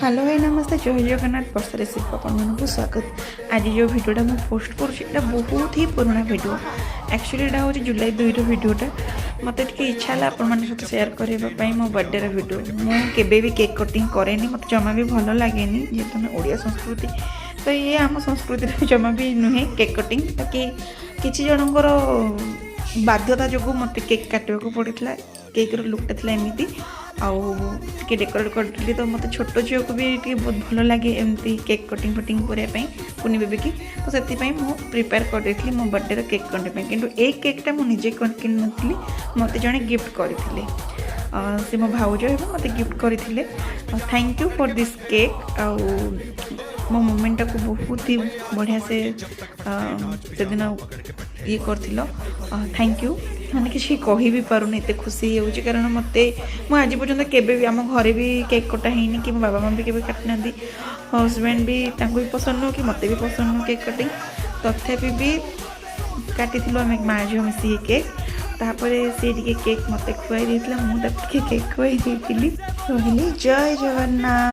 Hello भाई नमस्ते जय जगन्नाथ वर्ष रेसिपी आपको स्वागत। आज जो भिडटा मुझे पोस्ट करा बहुत ही पुराना भिड एक्चुअली यहाँ हूँ जुलाई 2 भिडटा मत इच्छा है आप सेयार करने मो बर्थडे भिड मुझे भी केक कटिंग कैनि मत जमा भी भल लगे जेहेतु मैं ओडिया संस्कृति तो ये आम संस्कृति जमा भी नुहे केक कटिंग बाकी किसी जनकर बाध्यता जो मत केक काटवा पड़ा केक्र लुकटा था एमती आगे डेकोरेट करी तो मत छोट झील को भी बहुत भल लगे एमती केक कटिंग फटिंग करने कुनी बेबी की तो से प्रिपेयर कर मो बर्थडे केक करने किंतु ए केकटा मुझे कि मत जड़े गिफ्ट करते से मो भाउज मत गिफ्ट करते thank you for this cake आ मो मोमेंटा को बहुत ही बढ़िया से दिन ये कर थैंक यू मैंने किसी कही भी पारुनी एत खुशी हो कारण मत मुझे आज पर्यटन केवे भी आम घरे भी केक कटा है कि बाबा माँ भी केवे काटी ना हजबैंड भी भी पसंद नुह कि मत भी पसंद नुह केक कटिंग तथापि भी काटी आम माँ झील मिसिक केक तापर सी केक मत खुआई मुझे केक खुआई रही जय जगन्नाथ।